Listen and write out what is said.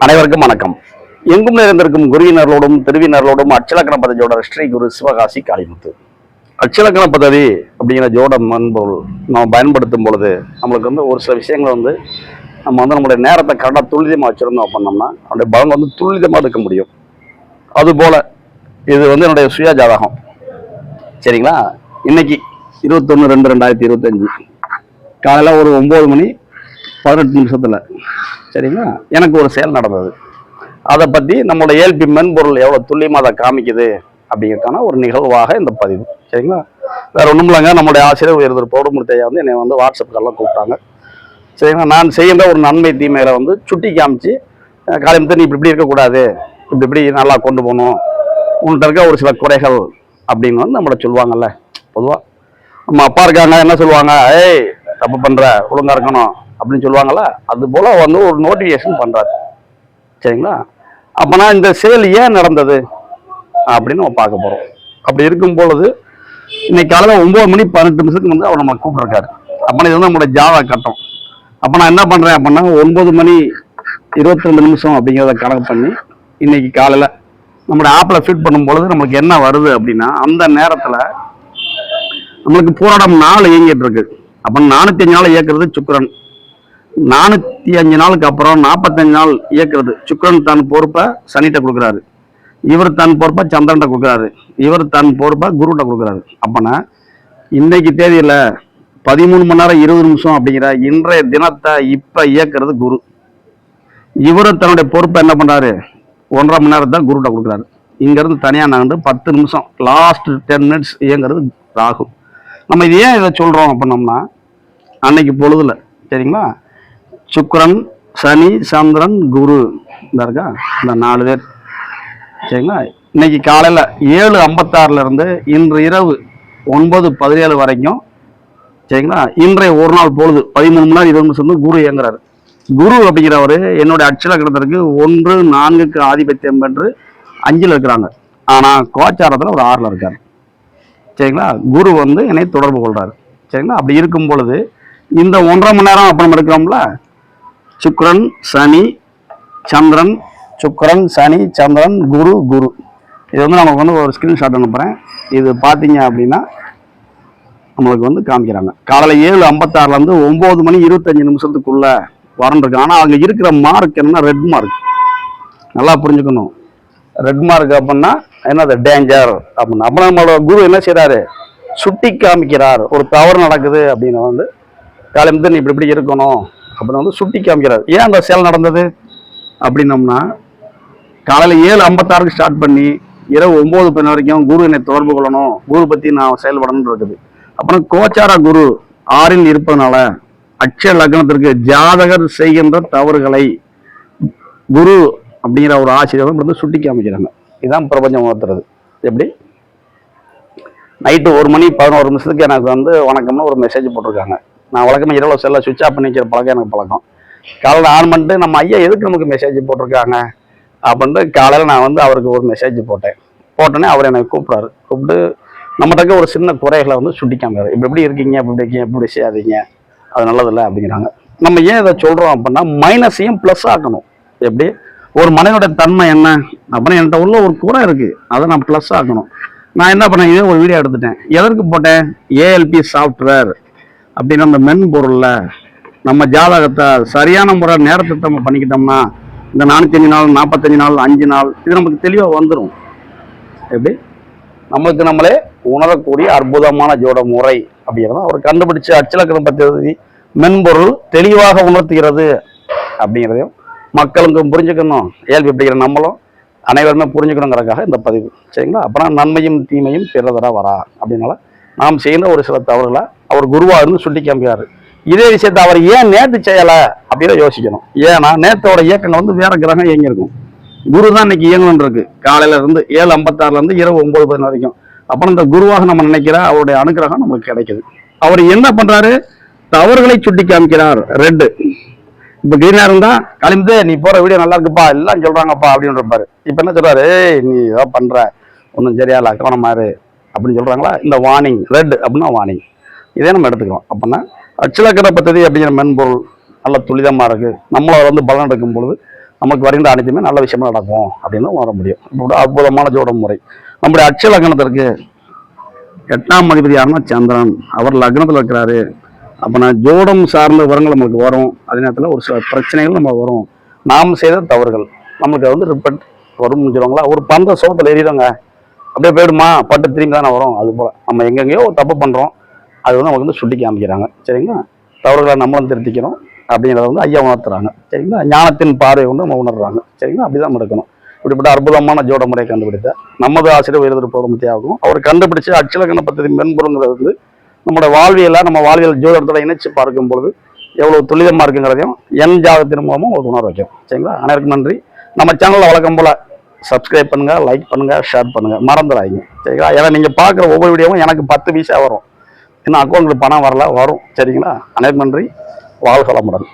அனைவருக்கும் வணக்கம். எங்கும் நிறைந்திருக்கும் குருவினர்களோடும் திருவினர்களோடும் அச்சலக்கண பதவியோட ஸ்ரீ குரு சிவகாசி காளிமுத்து. அச்சலக்கண பதவி அப்படிங்கிற ஜோட மென்பொருள் நம்ம பயன்படுத்தும் பொழுது நம்மளுக்கு ஒரு சில விஷயங்கள் நம்ம நம்மளுடைய நேரத்தை கரெக்டாக துல்லியமாக வச்சிருந்தோம் அப்படின்னோம்னா நம்முடைய பலன் துல்லியமாக எடுக்க முடியும். அதுபோல இது என்னுடைய சுய ஜாதகம். சரிங்களா? இன்னைக்கு 21/2/2025 காலையில் ஒரு 9 மணி 18 நிமிஷத்துல சரிங்களா எனக்கு ஒரு செயல் நடந்தது. அதை பற்றி நம்மளோட ஏல்பி மென்பொருள் எவ்வளோ துல்லியமாக அதை காமிக்குது அப்படிங்கிறதுக்கான ஒரு நிகழ்வாக இந்த பதிவு. சரிங்களா? வேற ஒன்றும் இல்லைங்க, நம்மளுடைய ஆசிரியர் உயர்ந்த பௌடமூர்த்தியா என்னை வாட்ஸ்அப் கால்லாம் கூப்பிட்டாங்க. சரிங்களா? நான் செய்கின்ற ஒரு நன்மை தீமையில சுட்டி காமிச்சு காலையில் நீ இப்படி இருக்கக்கூடாது, இப்படி நல்லா கொண்டு போகணும், உன்கிட்ட இருக்க ஒரு சில குறைகள் அப்படின்னு நம்மளை சொல்லுவாங்கல்ல. பொதுவாக நம்ம அப்பா இருக்காங்க, என்ன சொல்லுவாங்க, ஏய் தப்பு பண்ற, ஒழுங்கா இருக்கணும் அப்படின்னு சொல்லுவாங்கல்ல. அது போல ஒரு நோட்டிஃபிகேஷன் பண்றாரு. சரிங்களா? அப்பனா இந்த செயல் ஏன் நடந்தது அப்படின்னு நம்ம பார்க்க போறோம். அப்படி இருக்கும் பொழுது இன்னைக்கு காலையில் 9 மணி 18 நிமிஷத்துக்கு அவர் நம்ம கூப்பிட்டுருக்காரு. அப்பனா இது நம்மளோட ஜாதக கட்டம். அப்ப நான் என்ன பண்றேன் அப்படின்னா 9 மணி 22 நிமிஷம் அப்படிங்கிறத கணக்கு பண்ணி இன்னைக்கு காலையில நம்மளோட ஆப்ல ஃபிட் பண்ணும் பொழுது நம்மளுக்கு என்ன வருது அப்படின்னா, அந்த நேரத்துல நம்மளுக்கு போராடம் 4 இயங்கிட்டு இருக்கு. அப்ப 405 நாள் இயக்குறது சுக்கிரன், 405 நாளுக்கு அப்புறம் 45 நாள் இயக்குறது சுக்கிரன் தன் பொறுப்பை சனிட்ட கொடுக்குறாரு, இவர் தன் பொறுப்பை சந்திரன்ட்ட கொடுக்குறாரு, இவர் தன் பொறுப்பை குருட்ட கொடுக்குறாரு. அப்பனா இன்னைக்கு தேதியில 13 மணி நேரம் 20 நிமிஷம் அப்படிங்கிற இன்றைய தினத்தை இப்ப இயக்குறது குரு. இவரு தன்னுடைய பொறுப்பை என்ன பண்றாரு, 1.5 மணி நேரத்தை குருட்ட கொடுக்குறாரு. இங்க இருந்து தனியா நாங்கள் 10 நிமிஷம் லாஸ்ட் 10 மினிட்ஸ் இயங்குறது ராகு. நம்ம இது ஏன் இதை சொல்றோம் அப்படின்னோம்னா, அன்னைக்கு பொழுதுல சரிங்களா சுக்கிரன் சனி சந்திரன் குரு இருக்கா, இந்த 4 பேர் சரிங்களா இன்னைக்கு காலையில 7:56 இருந்து இன்று இரவு 9:17 வரைக்கும் சரிங்களா இன்றைய ஒரு நாள் பொழுது 13 மணி நேரம் 20 நிமிஷம் குரு இயங்குறாரு. குரு அப்படிங்கிறவரு என்னுடைய அட்சலக்கணத்திற்கு 1-4க்கு ஆதிபத்தியம் பெற்று 5ல் இருக்கிறாங்க. ஆனா கோச்சாரத்துல ஒரு 6ல் இருக்காரு. சரிங்களா? குரு என்னை தொடர்பு கொள்றாரு. சரிங்களா? அப்படி இருக்கும் பொழுது இந்த 1.5 மணி நேரம் அப்ப நம்ம இருக்கிறோம்ல, சுக்கிரன் சனி சந்திரன், சுக்கிரன் சனி சந்திரன் குரு குரு, இது நமக்கு ஒரு ஸ்கிரீன்ஷாட் அனுப்புறேன். இது பாத்தீங்க அப்படின்னா நம்மளுக்கு காமிக்கிறாங்க. காலையில 7:56 இருந்து 9 மணி 25 நிமிஷத்துக்குள்ள வரண்டிருக்கு. ஆனா அங்க இருக்கிற மார்க் என்னன்னா ரெட் மார்க். நல்லா புரிஞ்சுக்கணும், ரெட் மார்க் அப்படின்னா என்னது, டேஞ்சர் அப்படின்னா. அப்புறம் நம்மளோட குரு என்ன செய்யறாரு, சுட்டி காமிக்கிறார். ஒரு தவறு நடக்குது அப்படின்னு காலையில நீ இப்படி இருக்கணும் அப்படின்னு சுட்டி காமிக்கிறார். ஏன் அந்த செயல் நடந்தது அப்படின்னம்னா, காலையில 7:56 ஸ்டார்ட் பண்ணி இரவு 9 வரைக்கும் குரு என்னை தொடர்பு கொள்ளணும், குரு பத்தி நான் செயல்படணும் இருக்குது. அப்புறம் கோச்சார குரு 6ல் இருப்பதனால அட்சய லக்னத்திற்கு ஜாதகர் செய்கின்ற தவறுகளை குரு அப்படிங்கிற ஒரு ஆசிரியர் சுட்டி காமிக்கிறாங்க. இதுதான் பிரபஞ்சம் உணர்த்துறது. எப்படி நைட்டு 1 மணி 11 நிமிஷத்துக்கு எனக்கு வணக்கம்னு ஒரு மெசேஜ் போட்டிருக்காங்க. நான் வழக்கமாக இரவு செல்ல சுவிட்ச் ஆஃப் பண்ணி வைக்கிற பழக்கம் எனக்கு பழக்கம். காலையில் ஆன் பண்ணிட்டு நம்ம ஐயா எதுக்கு நமக்கு மெசேஜ் போட்டிருக்காங்க அப்படின்ட்டு காலையில் நான் அவருக்கு ஒரு மெசேஜ் போட்டோன்னே அவர் எனக்கு கூப்பிட்றாரு. கூப்பிட்டு நம்மகிட்ட ஒரு சின்ன குறைகளை சுட்டி காமிக்கிறாரு. இப்படி இருக்கீங்க, இப்படி செய்யாதீங்க, அது நல்லதில்லை அப்படிங்கிறாங்க. நம்ம ஏன் இதை சொல்கிறோம் அப்படின்னா, மைனஸையும் ப்ளஸ் ஆக்கணும். எப்படி ஒரு மனிதனுடைய தன்மை என்ன அப்படின்னா, என்கிட்ட உள்ள ஒரு குறை இருக்கு, அதை நான் ப்ளஸ் ஆக்கணும். நான் என்ன பண்ணேன், இதே ஒரு வீடியோ எடுத்துட்டேன். எதற்கு போட்டேன், ஏஎல்பி சாஃப்ட்வேர் அப்படின்னு அந்த மென்பொருள்ல நம்ம ஜாதகத்தை சரியான முறை நேரத்தை நம்ம பண்ணிக்கிட்டோம்னா இந்த 45 நாள் 45 நாள் 5 நாள் இது நமக்கு தெளிவாக வந்துடும். எப்படி நம்மளுக்கு நம்மளே உணரக்கூடிய அற்புதமான ஜோட முறை அப்படிங்கிறத அவர் கண்டுபிடிச்சு அச்சலக்கணம் பற்றி மென்பொருள் தெளிவாக உணர்த்துகிறது அப்படிங்கிறதையும் மக்களுக்கும் புரிஞ்சுக்கணும். ஏல்பி அப்படிங்கிற நம்மளும் அனைவருமே புரிஞ்சுக்கணுங்கிறதுக்காக இந்த பதிவு. சரிங்களா? அப்புறம் நன்மையும் தீமையும் பிறதரா வரா அப்படின்னால நாம் செய்யற ஒரு சில தவறுகளை அவர் குருவா இருந்து சுட்டி காமிக்கிறாரு. இதே விஷயத்தை அவர் ஏன் நேற்று செய்யல அப்படின்னு யோசிக்கணும். ஏன்னா நேற்றோட இயக்கங்கள் வேற கிரகம் இயங்கியிருக்கும். குரு தான் இன்னைக்கு இயங்கணும் இருக்கு. காலையில இருந்து 7:56 இருந்து இரவு 9 வரைக்கும். அப்புறம் இந்த குருவாக நம்ம நினைக்கிற அவருடைய அனுகிரகம் நமக்கு கிடைக்குது. அவர் என்ன பண்றாரு, தவறுகளை சுட்டி காமிக்கிறார். ரெட் இப்ப கிரீனா இருந்தா கிளம்பிட்டு நீ போற வீடியோ நல்லா இருக்குப்பா, எல்லாம் சொல்றாங்கப்பா அப்படின்னு இருப்பாரு. இப்ப என்ன சொல்றாரு, நீ ஏதோ பண்ற, ஒன்றும் சரியால கவனமாரு அப்படின்னு சொல்றாங்களா. இந்த வார்னிங் ரெட் அப்படின்னா வார்னிங், இதே நம்ம எடுத்துக்கிறோம். அப்படின்னா அச்சலக்கண பദ്ധதி அப்படிங்கிற மென்பொருள் நல்ல துரிதமா இருக்கு. நம்மள பலன் எடுக்கும் பொழுது நமக்கு வருகின்ற அனைத்துமே நல்ல விஷயமா நடக்கும் அப்படின்னு உணர முடியும். இப்படி அற்புதமான ஜோட முறை. நம்முடைய அட்ச லக்னத்திற்கு 8ஆம் அதிபதி யாருன்னா சந்திரன், அவர் லக்னத்தில் இருக்கிறாரு. அப்போ நான் ஜோடம் சார்ந்த விவரங்கள் நமக்கு வரும். அதே நேரத்தில் ஒரு சில பிரச்சனைகள் நம்ம வரும். நாம் செய்த தவறுகள் நமக்கு வந்து ரிப்பீட் வரும்னு சொல்லுவாங்களா, ஒரு பந்த சோகத்தில் எறிவாங்க அப்படியே போயிடுமா, பட்டு திரும்பி தானே வரும். அது போல் நம்ம எங்கெங்கேயோ தப்பு பண்ணுறோம், அது வந்து நமக்கு வந்து சுட்டி காமிக்கிறாங்க. சரிங்களா, தவறுகளை நம்மளும் திருத்திக்கிறோம் அப்படிங்கிறத வந்து ஐயா உணர்த்துறாங்க. சரிங்களா, ஞானத்தின் பார்வை வந்து நம்ம உணர்றாங்க. சரிங்களா, அப்படிதான் நடக்கணும். இப்படிப்பட்ட அற்புதமான ஜோட முறையை கண்டுபிடித்த நமது ஆசிரியர் உயர்தல் பொறுமத்தியாகும். அவர் கண்டுபிடிச்ச அச்சலக்கண பദ്ധதி மென்பொருங்கிறது வந்து நம்மளோட வாழ்வியலை நம்ம வாழ்வியல் ஜோதிடத்தோட இணைச்சு பார்க்கும் பொழுது எவ்வளவு துல்லியமா இருக்குங்கிறதையும் என் ஜாதகத்தின் மூலமும் ஒரு உணர்வு வைக்கும். சரிங்களா, அனைவருக்கும் நன்றி. நம்ம சேனல்ல வழக்கம் போல சப்ஸ்கிரைப் பண்ணுங்க, லைக் பண்ணுங்க, ஷேர் பண்ணுங்க, மறந்துடாதீங்க. சரிங்களா, ஏன்னா நீங்க பார்க்குற ஒவ்வொரு வீடியோவும் எனக்கு 10 பைசா வரும். இன்னும் அக்கௌண்ட்ல பணம் வரல, வரும். சரிங்களா, அனைவருக்கும் நன்றி. வாழ்க வளமுடன்.